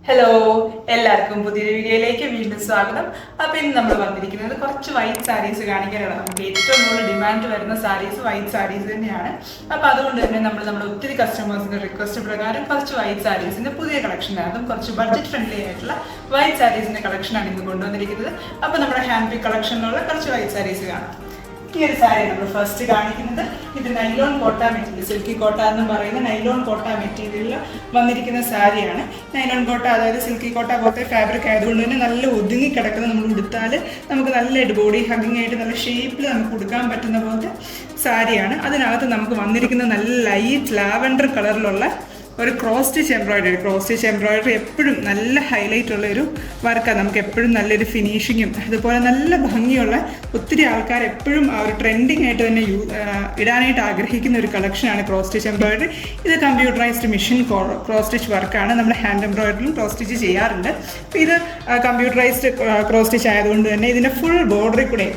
Hello, എല്ലാവർക്കും പുതിയൊരു വീഡിയോയിലേക്ക് വീണ്ടും സ്വാഗതം. അപ്പോൾ ഇന്ന് നമ്മൾ വന്നിരിക്കുന്നത് കുറച്ച് വൈറ്റ് സാരീസ് കാണിക്കാനാണ്. നമുക്ക് ഏറ്റവും കൂടുതൽ ഡിമാൻഡ് വരുന്ന സാരീസ് വൈറ്റ് സാരീസ് തന്നെയാണ്. അപ്പോൾ അതുകൊണ്ട് തന്നെ നമ്മുടെ ഒത്തിരി കസ്റ്റമേഴ്സിന്റെ റിക്വസ്റ്റ് പ്രകാരം കുറച്ച് വൈറ്റ് സാരീസിന്റെ പുതിയ കളക്ഷനാണ്. അതും കുറച്ച് ബഡ്ജറ്റ് ഫ്രണ്ട്ലി ആയിട്ടുള്ള വൈറ്റ് സാരീസിന്റെ കളക്ഷനാണ് ഇന്ന് കൊണ്ടുവന്നിരിക്കുന്നത്. അപ്പോൾ നമ്മുടെ ഹാൻഡ് പിക്ക് കളക്ഷനിലുള്ള കുറച്ച് വൈറ്റ് സാരീസ് കാണാം. ഈ ഒരു സാരി നമ്മൾ ഫസ്റ്റ് കാണിക്കുന്നത് ഇത് നൈലോൺ കോട്ട മെറ്റീരിയൽ, സിൽക്കി കോട്ട എന്ന് പറയുന്ന നൈലോൺ കോട്ട മെറ്റീരിയലിൽ വന്നിരിക്കുന്ന സാരിയാണ്. നൈലോൺ കോട്ട അതായത് സിൽക്കി കോട്ട പോലത്തെ ഫാബ്രിക് ആയതുകൊണ്ട് തന്നെ നല്ല ഒതുങ്ങി കിടക്കുന്ന, നമ്മൾ ഉടുത്താൽ നമുക്ക് നല്ലതായിട്ട് ബോഡി ഹഗ്ഗിങ് ആയിട്ട് നല്ല ഷേപ്പിൽ നമുക്ക് ഉടുക്കാൻ പറ്റുന്ന പോലത്തെ സാരിയാണ്. അതിനകത്ത് നമുക്ക് വന്നിരിക്കുന്ന നല്ല ലൈറ്റ് ലാവൻഡർ കളറിലുള്ള ഒരു ക്രോസ് സ്റ്റിച്ച് എംബ്രോയിഡറി എപ്പോഴും നല്ല ഹൈലൈറ്റ് ഉള്ള ഒരു വർക്കാണ്. നമുക്ക് എപ്പോഴും നല്ലൊരു ഫിനിഷിങ്ങും അതുപോലെ നല്ല ഭംഗിയുള്ള, ഒത്തിരി ആൾക്കാർ എപ്പോഴും ആ ഒരു ട്രെൻഡിങ് ആയിട്ട് തന്നെ ഇടാനായിട്ട് ആഗ്രഹിക്കുന്ന ഒരു കളക്ഷനാണ് ക്രോസ് സ്റ്റിച്ച് എംബ്രോയിഡറി. ഇത് കമ്പ്യൂട്ടറൈസ്ഡ് മെഷീൻ ക്രോസ് സ്റ്റിച്ച് വർക്കാണ്. നമ്മൾ ഹാൻഡ് എംബ്രോയിഡറിയും ക്രോസ് സ്റ്റിച്ച് ചെയ്യാറുണ്ട്. അപ്പോൾ ഇത് കമ്പ്യൂട്ടറൈസ്ഡ് ക്രോസ് സ്റ്റിച്ച് ആയതുകൊണ്ട് തന്നെ ഇതിൻ്റെ ഫുൾ ബോർഡറിൽ കൂടെ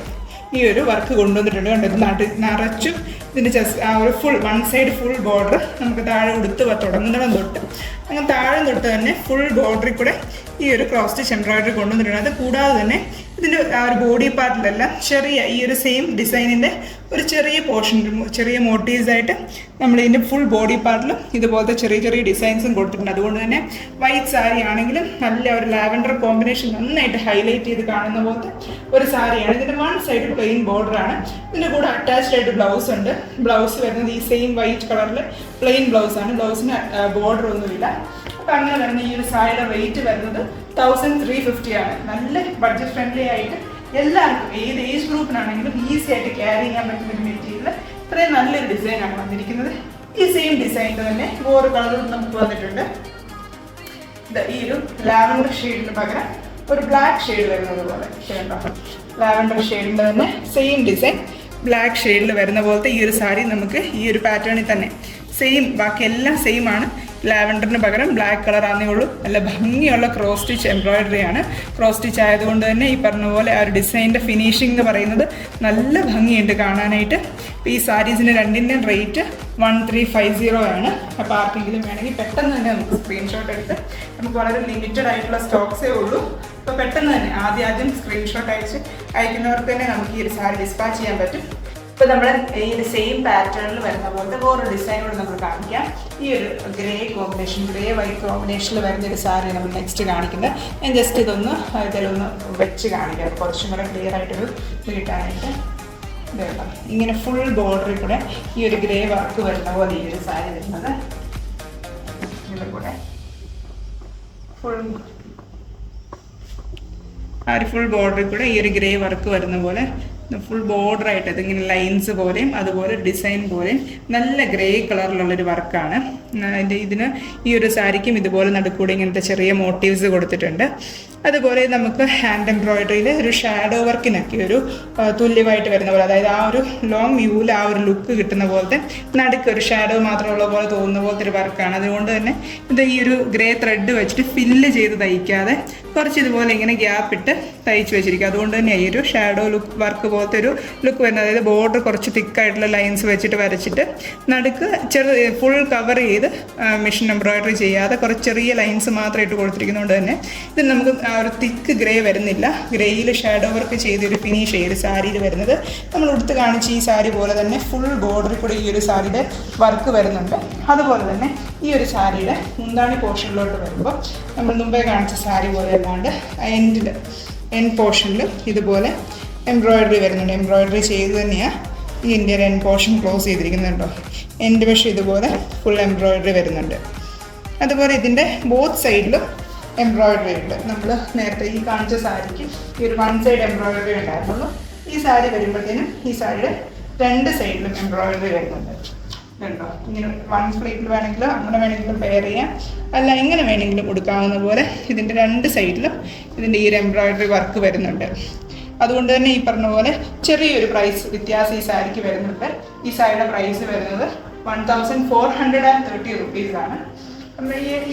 ഈ ഒരു വർക്ക് കൊണ്ടുവന്നിട്ടുണ്ട്. കണ്ടത് നിറച്ചും ഇതിൻ്റെ ജസ്റ്റ് ആ ഒരു full one side full border നമുക്ക് താഴെ ഉടുത്ത് തുടങ്ങുന്നിടം തൊട്ട് അങ്ങനെ താഴെ തൊട്ട് തന്നെ ഫുൾ ബോർഡറിൽ കൂടെ ഈ ഒരു ക്രോസ് സ്റ്റിച്ച് എംബ്രോയിഡറി കൊണ്ടുവന്നിട്ടുണ്ട്. അത് കൂടാതെ തന്നെ ഇതിൻ്റെ ആ ഒരു ബോഡി പാർട്ടിലെല്ലാം ചെറിയ ഈ ഒരു സെയിം ഡിസൈനിൻ്റെ ഒരു ചെറിയ പോർഷൻ, ചെറിയ മോട്ടീവ്സ് ആയിട്ട് നമ്മൾ ഇതിൻ്റെ ഫുൾ ബോഡി പാർട്ടിലും ഇതുപോലത്തെ ചെറിയ ചെറിയ ഡിസൈൻസും കൊടുത്തിട്ടുണ്ട്. അതുകൊണ്ട് തന്നെ വൈറ്റ് സാരി ആണെങ്കിലും നല്ല ഒരു ലാവൻഡർ കോമ്പിനേഷൻ നന്നായിട്ട് ഹൈലൈറ്റ് ചെയ്ത് കാണുന്ന പോലത്തെ ഒരു സാരിയാണ്. ഇതിൻ്റെ വൺ സൈഡ് പ്ലെയിൻ ബോർഡറാണ്. ഇതിൻ്റെ കൂടെ അറ്റാച്ച്ഡ് ആയിട്ട് ബ്ലൗസ് ഉണ്ട്. ബ്ലൗസ് വരുന്നത് ഈ സെയിം വൈറ്റ് കളറിൽ പ്ലെയിൻ ബ്ലൗസാണ്. ബ്ലൗസിന് ബോർഡർ ഒന്നുമില്ല. അപ്പം അങ്ങനെ വരുന്ന ഈ ഒരു സാരിയുടെ റേറ്റ് വരുന്നത് 1350 ആണ്. നല്ല ബഡ്ജറ്റ് ഫ്രണ്ട്ലി ആയിട്ട് എല്ലാവർക്കും ഏത് ഏജ് ഗ്രൂപ്പിനാണെങ്കിലും ഈസി ആയിട്ട് ക്യാരി ചെയ്യാൻ പറ്റുന്ന ഒരു മെറ്റീരിയൽ. ഇത്രയും നല്ലൊരു ഡിസൈനാണ് വന്നിരിക്കുന്നത്. ഈ സെയിം ഡിസൈനിൽ തന്നെ വേറെ കളറും നമുക്ക് വന്നിട്ടുണ്ട്. ഈ ഒരു ലാവൻഡർ ഷെയ്ഡിന് പകരം ഒരു ബ്ലാക്ക് ഷെയ്ഡ് വരുന്നത് പോലെ ഷെയ്ഡോ, ലാവൻഡർ ഷെയ്ഡിൻ്റെ തന്നെ സെയിം ഡിസൈൻ ബ്ലാക്ക് ഷെയ്ഡിൽ വരുന്ന പോലത്തെ ഈ ഒരു സാരി നമുക്ക് ഈ ഒരു പാറ്റേണിൽ തന്നെ സെയിം, ബാക്കിയെല്ലാം സെയിം ആണ്. ലാവൻഡറിന് പകരം ബ്ലാക്ക് കളറാന്നേ ഉള്ളൂ. നല്ല ഭംഗിയുള്ള ക്രോസ് സ്റ്റിച്ച് എംബ്രോയിഡറിയാണ്. ക്രോസ് സ്റ്റിച്ച് ആയതുകൊണ്ട് തന്നെ ഈ പറഞ്ഞ പോലെ ആ ഒരു ഡിസൈനിൻ്റെ ഫിനിഷിംഗ് എന്ന് പറയുന്നത് നല്ല ഭംഗിയുണ്ട് കാണാനായിട്ട്. അപ്പോൾ ഈ സാരീസിൻ്റെ രണ്ടിൻ്റെയും റേറ്റ് 1350 ആണ്. അപ്പോൾ ആർക്കെങ്കിലും വേണമെങ്കിൽ പെട്ടെന്ന് തന്നെ നമുക്ക് സ്ക്രീൻഷോട്ട് എടുത്ത്, നമുക്ക് വളരെ ലിമിറ്റഡ് ആയിട്ടുള്ള സ്റ്റോക്സേ ഉള്ളൂ. അപ്പോൾ പെട്ടെന്ന് തന്നെ ആദ്യം സ്ക്രീൻഷോട്ട് അയക്കുന്നവർക്ക് തന്നെ നമുക്ക് ഈ ഒരു സാരി ഡിസ്പാച്ച് ചെയ്യാൻ പറ്റും. ഇപ്പോൾ നമ്മൾ ഈ ഒരു സെയിം പാറ്റേണിൽ വരുന്ന പോലത്തെ വേറൊരു ഡിസൈൻ കൂടെ നമ്മൾ കാണിക്കാം. ഈ ഒരു ഗ്രേ വൈറ്റ് കോമ്പിനേഷനിൽ വരുന്നൊരു സാരി നമ്മൾ നെക്സ്റ്റ് കാണിക്കുന്നത്. ഞാൻ ജസ്റ്റ് ഇതൊന്ന് ഇതിലൊന്ന് വെച്ച് കാണിക്കാം കുറച്ചും കൂടെ ക്ലിയർ ആയിട്ടൊരു ഇത് കിട്ടാനായിട്ട്. ഇതേണ്ട ഇങ്ങനെ ഫുൾ ബോർഡറിൽ കൂടെ ഈ ഒരു ഗ്രേ വർക്ക് വരുന്ന പോലെ ഈ ഒരു സാരി വരുന്നത്. ഇതിൽ കൂടെ ഫുൾ ബോർഡറിൽ കൂടെ ഈ ഒരു ഗ്രേ വർക്ക് വരുന്ന പോലെ ഫുൾ ബോർഡറായിട്ട് ഇതിങ്ങനെ ലൈൻസ് പോലെയും അതുപോലെ ഡിസൈൻ പോലെയും നല്ല ഗ്രേ കളറിലുള്ളൊരു വർക്കാണ്. ഇതിന് ഈ ഒരു സാരിക്കും ഇതുപോലെ നടുക്കൂടെ ഇങ്ങനത്തെ ചെറിയ മോട്ടീവ്സ് കൊടുത്തിട്ടുണ്ട്. അതുപോലെ നമുക്ക് ഹാൻഡ് എംബ്രോയിഡറിയിൽ ഒരു ഷാഡോ വർക്കിനൊക്കെ ഒരു തുല്യമായിട്ട് വരുന്ന പോലെ, അതായത് ആ ഒരു ലോങ് വ്യൂവിൽ ആ ഒരു ലുക്ക് കിട്ടുന്ന പോലത്തെ നടുക്ക് ഒരു ഷാഡോ മാത്രമുള്ള പോലെ തോന്നുന്ന പോലത്തെ ഒരു വർക്കാണ്. അതുകൊണ്ട് തന്നെ ഇത് ഈ ഒരു ഗ്രേ ത്രെഡ് വെച്ചിട്ട് ഫില്ല് ചെയ്ത് തയ്ക്കാതെ കുറച്ച് ഇതുപോലെ ഇങ്ങനെ ഗ്യാപ്പ് ഇട്ട് തയ്ച്ച് വെച്ചിരിക്കും. അതുകൊണ്ട് തന്നെ ഈ ഒരു ഷാഡോ വർക്ക് പോലത്തെ ഒരു ലുക്ക് വരുന്നത്, അതായത് ബോർഡർ കുറച്ച് തിക്കായിട്ടുള്ള ലൈൻസ് വെച്ചിട്ട് വരച്ചിട്ട് നടുക്ക് ഫുൾ കവർ ചെയ്ത് മെഷീൻ എംബ്രോയിഡറി ചെയ്യാതെ കുറച്ച് ചെറിയ ലൈൻസ് മാത്രം ഇട്ട് കൊടുത്തിരിക്കുന്നതുകൊണ്ട് തന്നെ ഇത് നമുക്ക് ആ ഒരു തിക്ക് ഗ്രേ വരുന്നില്ല. ഗ്രേയിൽ ഷാഡോ വർക്ക് ചെയ്തൊരു ഫിനിഷ് ചെയ്ത് സാരിയിൽ വരുന്നത്. നമ്മൾ ഉടുത്ത് കാണിച്ച് ഈ സാരി പോലെ തന്നെ ഫുൾ ബോർഡറിൽ കൂടെ ഈ ഒരു സാരിയുടെ വർക്ക് വരുന്നുണ്ട്. അതുപോലെ തന്നെ ഈ ഒരു സാരിയുടെ മുന്താണി പോർഷനിലോട്ട് വരുമ്പോൾ നമ്മൾ മുമ്പേ കാണിച്ച സാരി പോലെ അല്ലാണ്ട് എൻഡ് പോർഷനിൽ ഇതുപോലെ എംബ്രോയിഡറി വരുന്നുണ്ട്. എംബ്രോയിഡറി ചെയ്ത് തന്നെയാണ് ഈ ഇന്ത്യയുടെ എൻഡ് പോർഷൻ ക്ലോസ് ചെയ്തിരിക്കുന്നുണ്ടോ. എൻഡ് വശം ഇതുപോലെ ഫുൾ എംബ്രോയിഡറി വരുന്നുണ്ട്. അതുപോലെ ഇതിൻ്റെ ബോത്ത് സൈഡിലും എംബ്രോയിഡറി ഉണ്ട്. നമ്മൾ നേരത്തെ ഈ കാണിച്ച സാരിക്ക് ഈ ഒരു വൺ സൈഡ് എംബ്രോയിഡറി ഉണ്ടായിരുന്നുള്ളൂ. ഈ സാരി വരുമ്പോഴത്തേനും ഈ സാരിയുടെ രണ്ട് സൈഡിലും എംബ്രോയിഡറി വരുന്നുണ്ട്. ഉണ്ടോ, ഇങ്ങനെ വൺ പ്ലേറ്റിൽ വേണമെങ്കിലും അങ്ങനെ വേണമെങ്കിലും പെയർ ചെയ്യാം, അല്ല എങ്ങനെ വേണമെങ്കിലും കൊടുക്കാവുന്ന പോലെ ഇതിൻ്റെ രണ്ട് സൈഡിലും ഇതിൻ്റെ ഈ ഒരു എംബ്രോയിഡറി വർക്ക് വരുന്നുണ്ട്. അതുകൊണ്ട് തന്നെ ഈ പറഞ്ഞ പോലെ ചെറിയൊരു പ്രൈസ് വ്യത്യാസം ഈ സാരിക്ക് വരുന്നുണ്ട്. ഈ സാരിയുടെ പ്രൈസ് വരുന്നത് 1430 റുപ്പീസാണ്.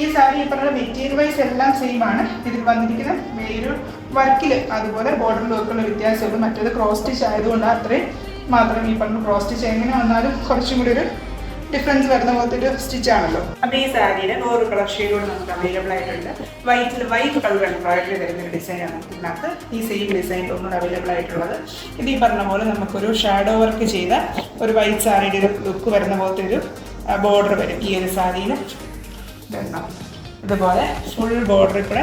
ഈ സാരി ഈ പറഞ്ഞ മെറ്റീരിയൽ വൈസ് എല്ലാം സെയിം ആണ്. ഇതിൽ വന്നിരിക്കുന്ന വേറൊരു വർക്കിൽ അതുപോലെ ബോർഡറിലും ഒക്കെ ഉള്ള വ്യത്യാസമുള്ളൂ. മറ്റേത് ക്രോസ് സ്റ്റിച്ച് ആയതുകൊണ്ട് അത്രയും മാത്രം ഈ പറഞ്ഞ ക്രോസ് സ്റ്റിച്ച് എങ്ങനെ വന്നാലും കുറച്ചും കൂടി ഒരു ഡിഫറൻസ് വരുന്ന പോലത്തെ ഒരു സ്റ്റിച്ചാണല്ലോ. അപ്പോൾ ഈ സാരിയുടെ വേറൊരു കളർ ഷെയ്ഡുകൾ നമുക്ക് അവൈലബിൾ ആയിട്ടുണ്ട്. വൈറ്റ് കളർ എംബ്രോയിഡറി വരുന്ന ഒരു ഡിസൈനാണ് നമുക്ക് ഇതിനകത്ത് ഈ സെയിം ഡിസൈൻ ഒന്നുകൂടെ അവൈലബിൾ ആയിട്ടുള്ളത്. ഇത് ഈ പറഞ്ഞ പോലെ നമുക്കൊരു ഷാഡോ വർക്ക് ചെയ്ത ഒരു വൈറ്റ് സാരിയുടെ ഒരു ലുക്ക് വരുന്ന പോലത്തെ ഒരു ബോർഡർ വരും ഈ ഒരു സാരിയിൽ. ഇതുപോലെ ഫുൾ ബോർഡറിൽ കൂടെ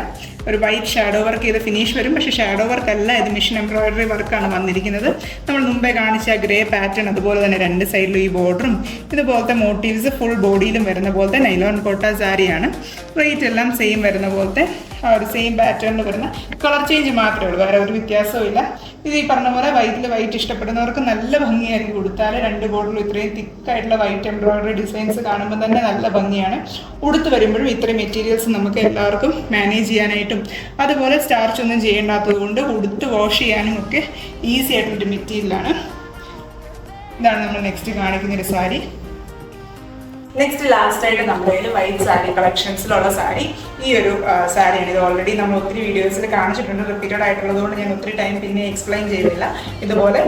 ഒരു വൈറ്റ് ഷാഡോ വർക്ക് ചെയ്ത് ഫിനിഷ് വരും. പക്ഷേ ഷാഡോ വർക്ക് അല്ല, ഇത് മെഷീൻ എംബ്രോയിഡറി വർക്കാണ് വന്നിരിക്കുന്നത്. നമ്മൾ മുമ്പേ കാണിച്ച ഗ്രേ പാറ്റേൺ അതുപോലെ തന്നെ രണ്ട് സൈഡിലും ഈ ബോർഡറും ഇതുപോലത്തെ മോട്ടീവ്സ് ഫുൾ ബോഡിയിലും വരുന്ന പോലത്തെ നൈലോൺ കോട്ട സാരിയാണ്. റേറ്റ് എല്ലാം സെയിം വരുന്ന പോലത്തെ ആ ഒരു സെയിം പാറ്റേണിൽ വരുന്ന കളർ ചേഞ്ച് മാത്രമേ ഉള്ളൂ, വേറെ ഒരു വ്യത്യാസവും ഇല്ല. ഇത് ഈ പറഞ്ഞ പോലെ വൈറ്റ് ഇഷ്ടപ്പെടുന്നവർക്ക് നല്ല ഭംഗിയായിരിക്കും കൊടുത്താൽ. രണ്ട് ബോർഡിലും ഇത്രയും തിക്കായിട്ടുള്ള വൈറ്റ് എംബ്രോയിഡറി ഡിസൈൻസ് കാണുമ്പോൾ തന്നെ നല്ല ഭംഗിയാണ്. ഉടുത്ത് വരുമ്പോഴും ഇത്രയും മെറ്റീരിയൽസ് നമുക്ക് എല്ലാവർക്കും മാനേജ് ചെയ്യാനായിട്ടും അതുപോലെ സ്റ്റാർച്ച് ഒന്നും ചെയ്യേണ്ടാത്തത് കൊണ്ട് ഉടുത്ത് വാഷ് ചെയ്യാനും ഒക്കെ ഈസി ആയിട്ടുള്ളൊരു മെറ്റീരിയലാണ്. ഇതാണ് നമ്മൾ നെക്സ്റ്റ് കാണിക്കുന്നൊരു സാരി. നെക്സ്റ്റ് ലാസ്റ്റ് ആയിട്ട് നമ്മുടെ കയ്യിൽ വൈറ്റ് സാരി കളക്ഷൻസിലുള്ള സാരി ഈ ഒരു സാരിയാണ്. ഇത് ഓൾറെഡി നമ്മൾ ഒത്തിരി വീഡിയോസിൽ കാണിച്ചിട്ടുണ്ട്, റിപ്പീറ്റഡ് ആയിട്ടുള്ളത് കൊണ്ട് ഞാൻ ഒത്തിരി ടൈം പിന്നെ എക്സ്പ്ലെയിൻ ചെയ്തില്ല. ഇതുപോലെ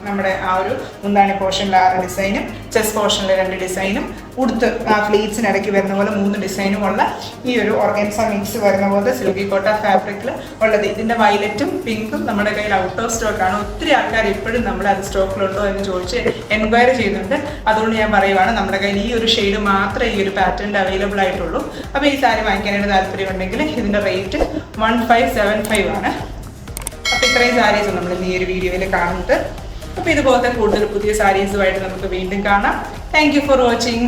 നമ്മുടെ ആ ഒരു മുന്താണി പോർഷനിൽ 6 ഡിസൈനും ചെസ്റ്റ് പോർഷനിൽ 2 ഡിസൈനും ഉടുത്ത് ആ ഫ്ലീറ്റ്സിനിടയ്ക്ക് വരുന്ന പോലെ 3 ഡിസൈനും ഉള്ള ഈ ഒരു ഓർഗൻസ മിക്സ് വരുന്ന പോലെ സിൽക്കി കോട്ട ഫാബ്രിക്കിൽ ഉള്ളത്. ഇതിൻ്റെ വയലറ്റും പിങ്കും നമ്മുടെ കയ്യിൽ ഔട്ട് ഓഫ് സ്റ്റോക്കാണ്. ഒത്തിരി ആൾക്കാർ ഇപ്പോഴും നമ്മൾ അത് സ്റ്റോക്കിലുണ്ടോ എന്ന് ചോദിച്ച് എൻക്വയറി ചെയ്യുന്നുണ്ട്. അതുകൊണ്ട് ഞാൻ പറയുവാണ്, നമ്മുടെ കയ്യിൽ ഈ ഒരു ഷെയ്ഡ് മാത്രമേ ഈ ഒരു പാറ്റേണിൽ അവൈലബിൾ ആയിട്ടുള്ളൂ. അപ്പോൾ ഈ സാരി വാങ്ങിക്കാനായിട്ട് താല്പര്യമുണ്ടെങ്കിൽ ഇതിൻ്റെ റേറ്റ് 1575 ആണ്. അപ്പോൾ ഇത്രയും സാരീസ് നമ്മൾ ഇന്ന് ഈ ഒരു വീഡിയോയിൽ കാണുന്നത്. അപ്പോൾ ഇതുപോലത്തെ കൂടുതൽ പുതിയ സാരീസുമായിട്ട് നമുക്ക് വീണ്ടും കാണാം. Thank you for watching.